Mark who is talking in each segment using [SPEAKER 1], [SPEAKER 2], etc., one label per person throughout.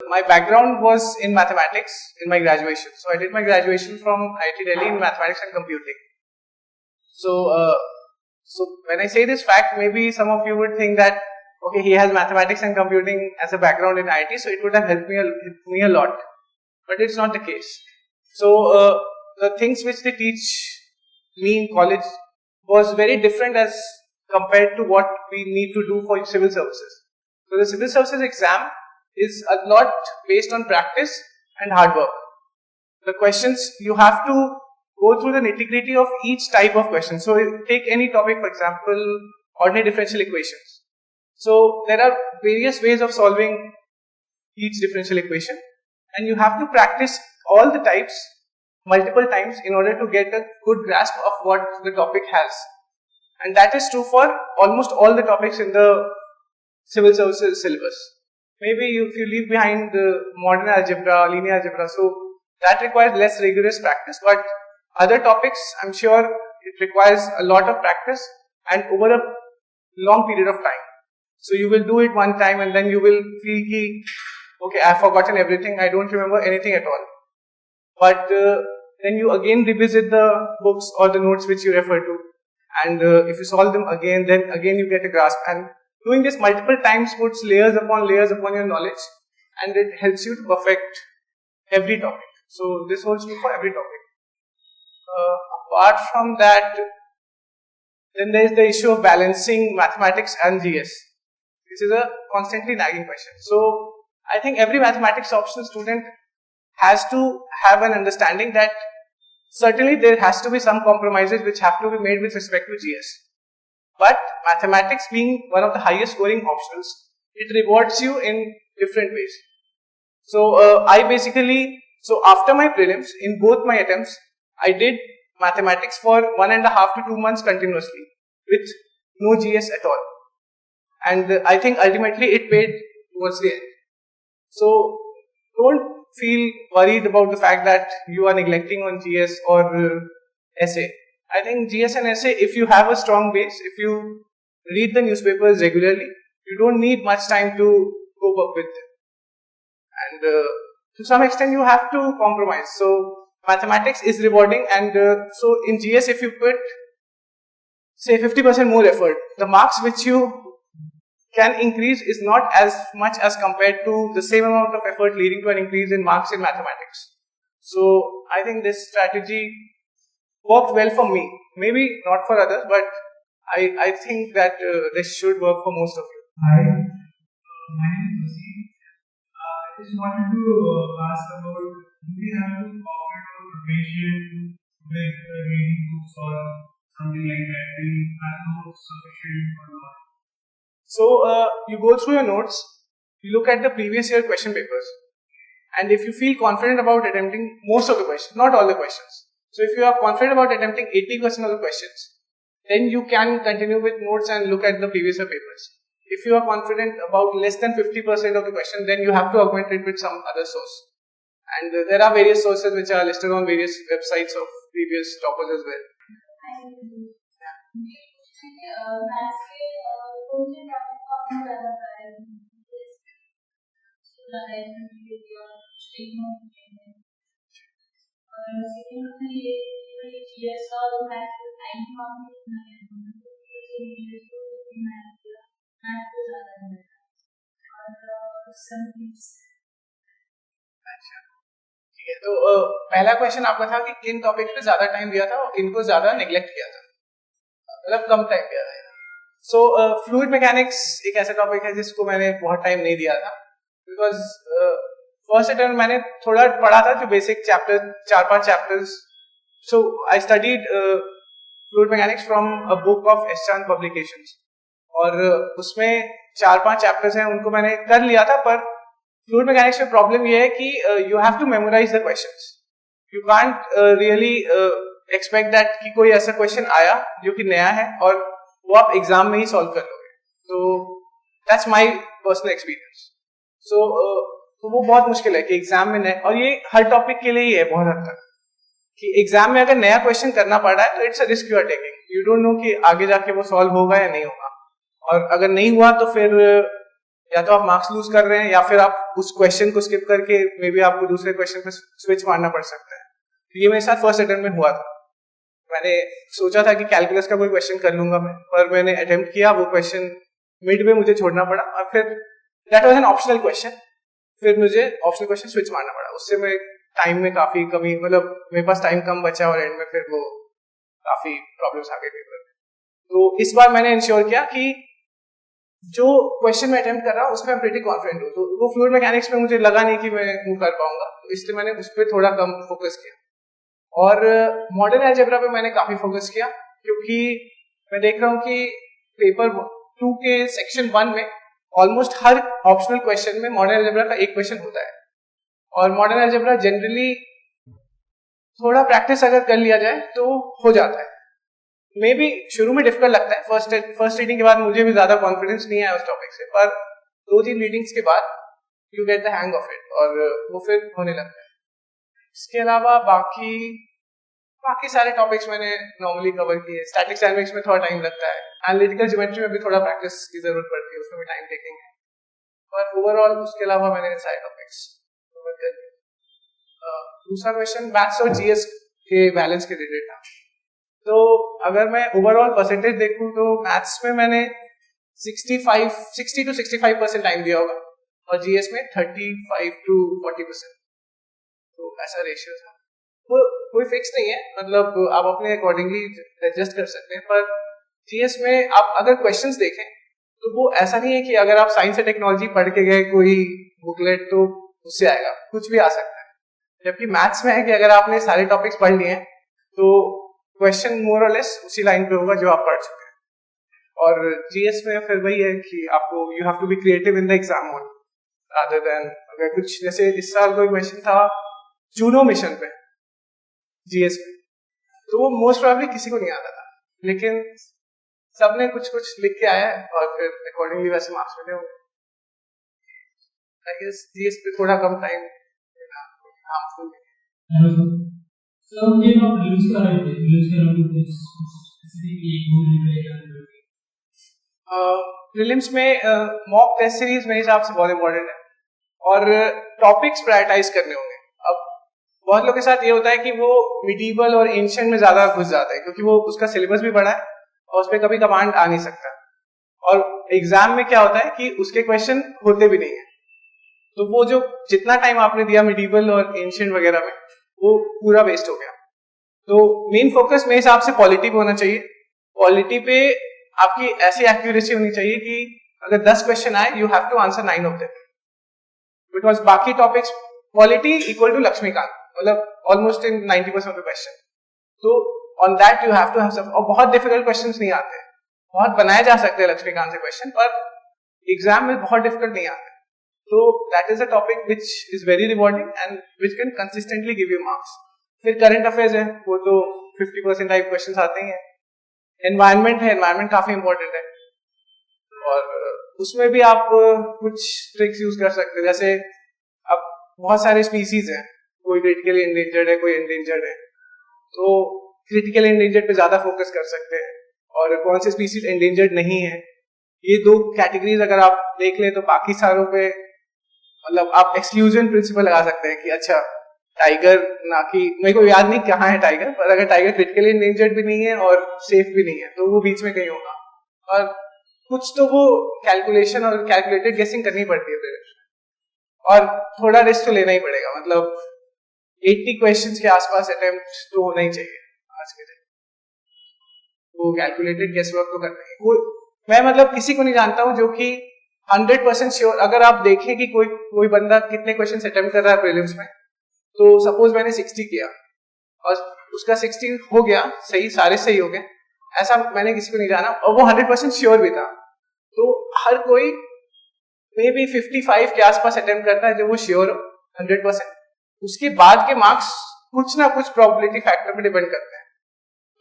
[SPEAKER 1] My background was in mathematics in my graduation. So I did my graduation from IIT Delhi in mathematics and computing. So when I say this fact, maybe some of you would think that, okay, he has mathematics and computing as a background in IIT, so it would have helped me a lot. But it's not the case. So the things which they teach me in college was very different as compared to what we need to do for civil services. So the civil services exam is a lot based on practice and hard work. The questions, you have to go through the nitty-gritty of each type of question. So take any topic, for example, ordinary differential equations. So there are various ways of solving each differential equation, and you have to practice all the types multiple times in order to get a good grasp of what the topic has. And that is true for almost all the topics in the civil services syllabus. Maybe if you leave behind the modern algebra, linear algebra, so that requires less rigorous practice, but other topics, I'm sure it requires a lot of practice and over a long period of time. So you will do it one time and then you will feel, okay, I've forgotten everything, I don't remember anything at all. But then you again revisit the books or the notes which you refer to, and if you solve them again, then again you get a grasp. And doing this multiple times puts layers upon your knowledge, and it helps you to perfect every topic. So this holds true for every topic. Apart from that, then there is the issue of balancing mathematics and GS. This is a constantly nagging question. So I think every mathematics optional student has to have an understanding that certainly there has to be some compromises which have to be made with respect to GS. But mathematics being one of the highest scoring optionals, it rewards you in different ways. So so after my prelims, in both my attempts, I did mathematics for 1.5 to 2 months continuously with no GS at all. And I think ultimately it paid towards the end. So don't feel worried about the fact that you are neglecting on GS or essay. I think GS and essay, if you have a strong base, if you read the newspapers regularly, you don't need much time to cope up with them. And to some extent you have to compromise. So mathematics is rewarding, and so in GS if you put say 50% more effort, the marks which you can increase is not as much as compared to the same amount of effort leading to an increase in marks in mathematics. So I think this strategy worked well for me. Maybe not for others, but I think that this should work for most of you.
[SPEAKER 2] Hi, my name is Vaseem. I just wanted to ask about, do we have to offer preparation with reading books or something like that? Do we have notes sufficient or not?
[SPEAKER 1] So you go through your notes, you look at the previous year question papers, and if you feel confident about attempting most of the questions, not all the questions. So if you are confident about attempting 80% of the questions, then you can continue with notes and look at the previous year papers. If you are confident about less than 50% of the question, then you have to augment it with some other source. And there are various sources which are listed on various websites of previous toppers as well. तो पहला question आपका था कि किन topic पे ज्यादा time दिया था और किनको ज्यादा नेग्लेक्ट किया था, मतलब कम टाइम दिया था. सो फ्लूइड मैकेनिक्स एक ऐसा टॉपिक है जिसको मैंने बहुत टाइम नहीं दिया था, बिकॉज फर्स्ट अटेम्प्ट मैंने थोड़ा पढ़ा था जो basic chapter 4-5 chapters. So I studied fluid mechanics from a book of S Chand publications, और उसमें 4-5 चैप्टर्स हैं, उनको मैंने कर लिया था. पर फ्लूइड मैकेनिक्स में प्रॉब्लम ये है कि you have to memorise the questions. You can't really expect that कि कोई ऐसा क्वेश्चन आया जो कि नया है और वो आप एग्जाम में ही सॉल्व कर लोगे. तो दैट्स माय पर्सनल एक्सपीरियंस. सो वो बहुत मुश्किल है कि एग्जाम में नया, और ये हर टॉपिक के लिए ही है बहुत हद तक, कि एग्जाम में अगर नया क्वेश्चन करना पड़ रहा है तो it's a risk you are taking. You don't know कि आगे जाके वो सॉल्व होगा या नहीं होगा, और अगर नहीं हुआ तो फिर या तो आप मार्क्स लूज कर रहे हैं या फिर आप उस क्वेश्चन को स्किप करके मे बी आपको दूसरे क्वेश्चन पे स्विच मारना पड़ सकता है। तो ये मेरे साथ फर्स्ट अटेम्प्ट में हुआ था। मैंने सोचा था कि कैलकुलस का कोई क्वेश्चन कर लूंगा मैं, पर मैंने अटेम्प्ट किया, वो क्वेश्चन मिड में मुझे छोड़ना पड़ा और फिर that was an optional question, फिर मुझे ऑप्शनल क्वेश्चन स्विच मारना पड़ा। उससे मैं टाइम में काफी कमी, मतलब मेरे पास टाइम कम बचा और एंड में फिर वो काफी प्रॉब्लम्स आ गई पेपर में। तो इस बार मैंने इंश्योर किया कि जो क्वेश्चन मैं अटेम्प्ट कर रहा हूँ उसमें मैं प्रीटी कॉन्फिडेंट हूँ। तो वो फ्लूइड मैकेनिक्स में मुझे लगा नहीं कि मैं वो कर पाऊंगा, तो इसलिए मैंने उस पर थोड़ा कम फोकस किया। और मॉडर्न अलजेब्रा पे मैंने काफी फोकस किया, क्योंकि मैं देख रहा हूँ कि पेपर 2 के सेक्शन 1 में ऑलमोस्ट हर ऑप्शनल क्वेश्चन में मॉडर्न अलजेब्रा का एक क्वेश्चन होता है। और मॉडर्न अलजेब्रा जनरली थोड़ा प्रैक्टिस अगर कर लिया जाए तो हो जाता है। मे बी शुरू में डिफिकल्ट लगता है, फर्स्ट रीडिंग के बाद मुझे भी ज्यादा कॉन्फिडेंस नहीं आया उस टॉपिक से, पर 2-3 रीडिंग्स के बाद you get the hang of it और वो फिर होने लगता है। इसके अलावा बाकी सारे टॉपिक्स मैंने नॉर्मली कवर किए। स्टैटिक्स डायनामिक्स में थोड़ा टाइम लगता है, एनालिटिकल ज्योमेट्री में भी थोड़ा प्रैक्टिस की जरूरत पड़ती है, उसमें भी टाइम टेकिंग है, पर ओवरऑल उसके अलावा मैंने सारे टॉपिक्स कवर कर लिए। दूसरा क्वेश्चन मैथ्स और जीएस के बैलेंस के रिलेटेड था। तो अगर मैं ओवरऑल परसेंटेज देखूं तो मैथ्स में मैंने 60 to 65% टाइम दिया होगा और जीएस में 35 to 40%, तो ऐसा रेशियो था। वो कोई फिक्स नहीं है, मतलब आप अपने अकॉर्डिंगली एडजस्ट कर सकते हैं। पर जीएस में आप अगर क्वेश्चंस देखें तो वो ऐसा नहीं है कि अगर आप साइंस और टेक्नोलॉजी पढ़ के गए कोई बुकलेट तो उससे आएगा, कुछ भी आ सकता है। जबकि मैथ्स में है कि अगर आपने सारे टॉपिक्स पढ़ लिए हैं तो क्वेश्चन मोर और लेस उसी लाइन पे होगा जो आप पढ़ चुके हैं। और जीएस में फिर वही है कि आपको you have to be creative in the exam mode rather than, अगर कुछ जैसे इस साल कोई क्वेश्चन था जूनो मिशन पे जीएस में, तो वो मोस्ट प्रोबेबली किसी को नहीं आता था, लेकिन सबने कुछ कुछ लिख के आया है और फिर अकॉर्डिंगली वैसे मार्क्स मिले होंगे। आई गेस जीएस पे थोड़ा कम टाइम देना हार्मफुल है।
[SPEAKER 2] So ये आप यूज कर रहे थे, यूज कर रहे थे स्पेसिफिक एक गोल निकलेगा।
[SPEAKER 1] प्रीलिम्स में मॉक टेस्ट सीरीज मेरे हिसाब से बहुत इंपॉर्टेंट है और टॉपिक्स प्रायोरिटाइज करने होंगे। अब बहुत लोगों के साथ ये होता है कि वो मिडीवल और एंशिएंट में ज्यादा घुस जाता है, क्योंकि वो उसका सिलेबस भी बड़ा है और उस पर कभी कमांड आ नहीं सकता। और एग्जाम में क्या होता है कि उसके क्वेश्चन होते भी नहीं है, तो वो जो जितना टाइम आपने दिया मिडीवल और एंशिएंट वगैरह में वो पूरा वेस्ट हो गया। तो मेन फोकस मेरे हिसाब से पॉलिटी पे होना चाहिए। पॉलिटी पे आपकी ऐसी एक्यूरेसी होनी चाहिए कि अगर 10 क्वेश्चन आए you have to answer 9 of them, because बाकी topics polity equal to Laxmikanth, मतलब almost in 90% of the question. तो on that you have to have some, और बहुत डिफिकल्ट क्वेश्चंस नहीं आते, बहुत बनाए जा सकते हैं लक्ष्मीकांत से क्वेश्चन, पर एग्जाम में बहुत डिफिकल्ट नहीं आते। तो that is a topic which is very rewarding and which can consistently give you marks. फिर करंट अफेयर्स है, वो तो 50% टाइप क्वेश्चन आते ही हैं। एनवायरनमेंट है, एनवायरनमेंट काफी इंपॉर्टेंट है और उसमें भी आप कुछ ट्रिक्स यूज कर सकते हैं। जैसे अब बहुत सारे स्पीसीज हैं, कोई क्रिटिकली एंडेंजर्ड है, कोई एंडेंजर्ड है, तो क्रिटिकली एंडेंजर्ड पे ज्यादा फोकस कर सकते हैं और कौन से स्पीसीज एंडेंजर्ड नहीं है, ये 2 कैटेगरीज अगर आप देख लें तो बाकी सारों पे मतलब आप एक्सक्लूजन प्रिंसिपल लगा सकते हैं कि अच्छा टाइगर ना, कि मेरे को याद नहीं कहाँ है टाइगर, पर अगर टाइगर क्रिटिकली एंडेंजर्ड भी नहीं है और सेफ भी नहीं है तो वो बीच में कहीं होगा। और कुछ तो वो कैलकुलेशन और कैलकुलेटेड गेसिंग करनी पड़ती है फिर, और थोड़ा रिस्क तो लेना ही पड़ेगा। मतलब 80 क्वेश्चंस के आसपास अटेम्प्ट तो होना ही चाहिए आज के दिन, वो कैलकुलेटेड गेस वर्क तो करना ही। मैं मतलब किसी को नहीं जानता हूँ जो कि 100% श्योर, अगर आप देखें कि कोई बंदा कितने क्वेश्चन अटेम्प्ट कर रहा है प्रीलिम्स में, तो सपोज मैंने 60 किया और उसका 60 हो गया सही, सारे सही हो गए, ऐसा मैंने किसी को नहीं जाना और वो 100% श्योर भी था। तो हर कोई मे बी 55 के आसपास अटेम्प्ट करता है जो वो श्योर हो 100%। उसके बाद के मार्क्स कुछ ना कुछ प्रोबेबिलिटी फैक्टर पे डिपेंड करते हैं,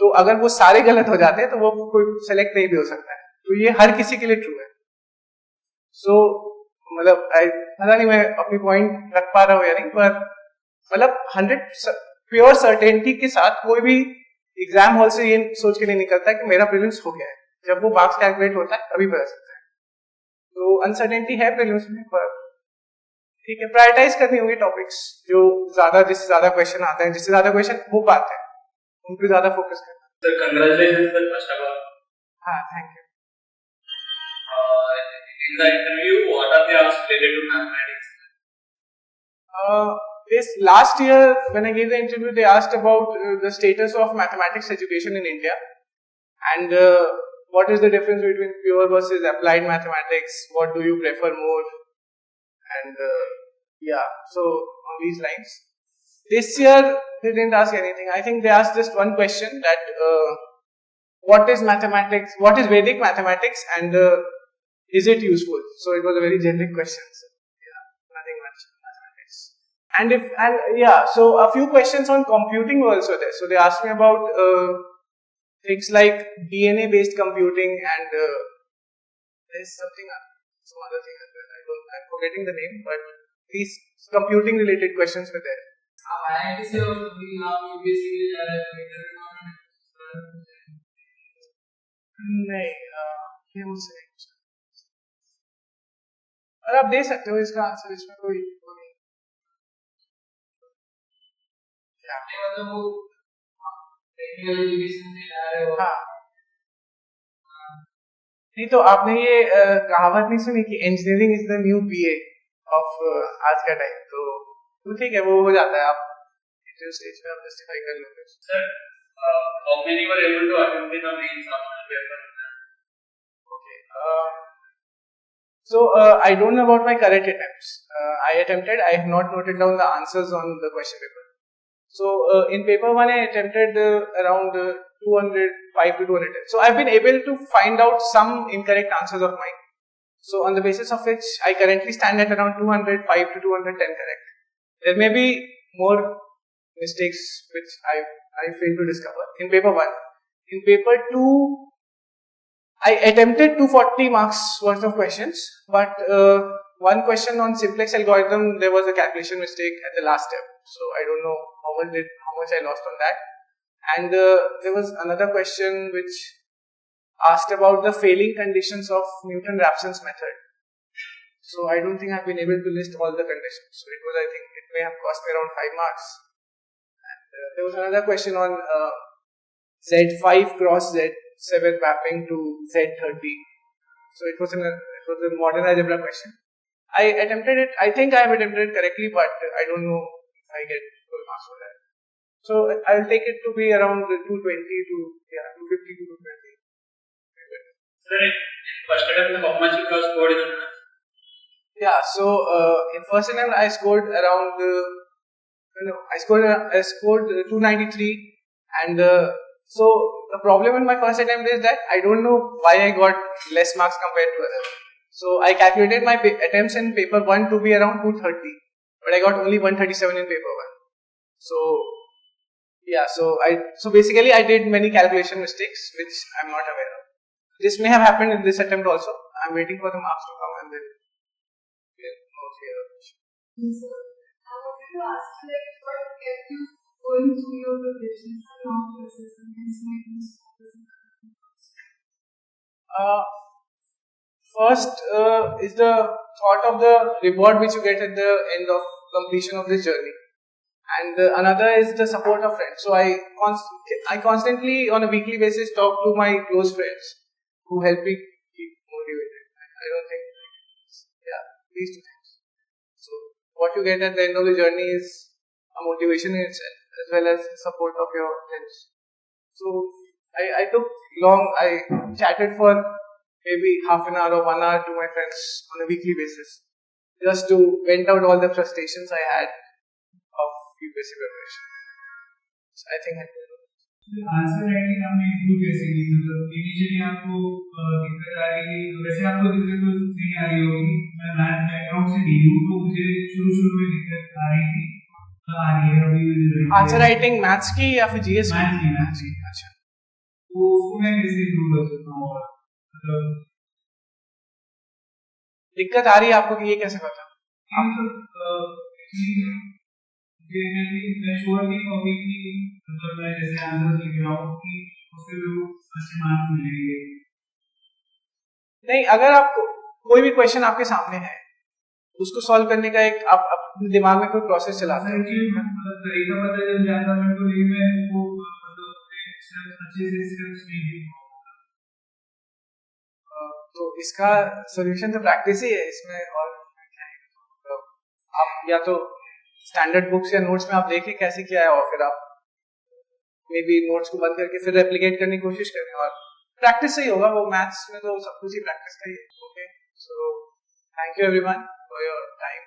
[SPEAKER 1] तो अगर वो सारे गलत हो जाते हैं तो वो कोई सेलेक्ट नहीं भी हो सकता है। तो ये हर किसी के लिए ट्रू है। सो मतलब पता नहीं मैं अपनी पॉइंट रख पा रहा हूँ या नहीं, पर मतलब 100 प्योर सर्टेनिटी के साथ कोई भी एग्जाम हॉल से ये सोच के नहीं निकलता है कि मेरा प्रीलिम्स हो गया है। जब वो मार्क्स कैलकुलेट होता है तभी पता चलता है। तो अनसर्टेनिटी है प्रीलिम्स में, पर ठीक है, प्रायोरिटाइज करनी होंगी टॉपिक्स जो ज्यादा, जिससे ज्यादा क्वेश्चन आते हैं, जिससे ज्यादा क्वेश्चन हो पाते हैं, उन पे ज्यादा फोकस करना।
[SPEAKER 3] Sir congratulation sir, first of all.
[SPEAKER 1] हाँ, thank you.
[SPEAKER 3] In the interview, what are the asked related to mathematics?
[SPEAKER 1] This last year when I gave the interview, they asked about the status of mathematics education in India, and what is the difference between pure versus applied mathematics, what do you prefer more, and yeah, so on these lines. This year they didn't ask anything. I think they asked just one question, that what is mathematics, what is Vedic mathematics, and is it useful? So it was a very generic question. So, yeah, nothing much mathematics. So a few questions on computing were also there. So they asked me about things like DNA based computing, and there's something, some other thing as well. I'm forgetting the name, but these computing related questions were there. नहीं, ये मुझसे नहीं पूछा। और आप दे सकते हो इसका आंसर, इसमें कोई नहीं। हाँ, नहीं तो आपने ये कहावत नहीं सुनी कि engineering is the new BA of आज का टाइम, तो ठीक है, वो हो जाता है, आप इंटरव्यू स्टेज में आप जस्टिफाई कर लोगे।
[SPEAKER 3] Sir, how many were able to attempt in a main sample paper?
[SPEAKER 1] Okay. So I don't know about my current attempts. I attempted. I have not noted down the answers on the question paper. So in paper 1 I attempted around 205 to 210. So I've been able to find out some incorrect answers of mine. So on the basis of which I currently stand at around 205 to 210 correct. There may be more mistakes which I failed to discover in paper 1. In paper 2, I attempted 240 marks worth of questions, but one question on simplex algorithm, there was a calculation mistake at the last step. So I don't know how much I lost on that. And there was another question which asked about the failing conditions of Newton-Raphson's method. So I don't think I've been able to list all the conditions. So it was, I think, it may have cost me around 5 marks. And there was another question on Z5 cross Z7 mapping to Z30. So it was a modern algebra question. I attempted it. I think I have attempted it correctly, but I don't know if I get full marks for that. So I'll take it to be around 220 to 250 to 220.
[SPEAKER 3] Sir, in first attempt, how much you have scored in maths?
[SPEAKER 1] Yeah, so in first attempt I scored around I scored 293, and so the problem in my first attempt is that I don't know why I got less marks compared to others. So I calculated my attempts in paper 1 to be around 230, but I got only 137 in paper 1. So yeah, so basically I did many calculation mistakes which I'm not aware of. This may have happened in this attempt also. I'm waiting for the marks to come and then we'll know clear.
[SPEAKER 4] Yes, sir. I wanted to ask you, like, what kept you going through your preparations for long process and hence my
[SPEAKER 1] First is the thought of the reward which you get at the end of completion of this journey, and another is the support of friends. So I constantly on a weekly basis talk to my close friends who help me keep motivated. I don't think, these two things. So what you get at the end of the journey is a motivation in itself, as well as the support of your friends. So I chatted for maybe half an hour or 1 hour to my friends on a weekly basis, just to vent out all the frustrations I had of UPSC preparation. So I think I did.
[SPEAKER 2] Answer writing आपने improve कैसे की? मतलब initially आपको दिक्कत आ रही थी, वैसे आपको दिक्कत तो नहीं आ रही होगी। मैं मैथ बैकग्राउंड से नहीं हूँ, तो मुझे शुरू में दिक्कत आ रही थी, आ रही है अभी।
[SPEAKER 1] आंसर राइटिंग मैथ्स की या फिर जीएस की?
[SPEAKER 2] मैथ्स की।
[SPEAKER 1] अच्छा,
[SPEAKER 2] तो उसको मैं कैसे इम्प्रूव कर सकता हूँ? और मतलब
[SPEAKER 1] दिक्कत आ रही है आपको कि ये कैसे करता हूँ?
[SPEAKER 2] मैं श्योर नहीं होगी कि मतलब मैं जैसे आंसर लिख रहा हूँ कि उससे भी अच्छे मार्क्स मिलेंगे।
[SPEAKER 1] नहीं, अगर आपको कोई भी क्वेश्चन आपके सामने है उसको सॉल्व करने का एक आप अपने दिमाग में कोई प्रोसेस चलाते हो।
[SPEAKER 2] तरीका पता चल जाता है तो लेकिन मैं वो अच्छे से स्टेप्स नहीं
[SPEAKER 1] तो इसका सॉल्यूशन तो प्रैक्टिस ही है इसमें, और तो आप या तो स्टैंडर्ड बुक्स या नोट्स में आप देखें कैसे किया है, और फिर आप मे बी नोट्स को बंद करके फिर रेप्लिकेट करने की कोशिश करें, और प्रैक्टिस से ही होगा वो। मैथ्स में तो सब कुछ ही प्रैक्टिस का ही है। Okay, so thank you everyone for your time.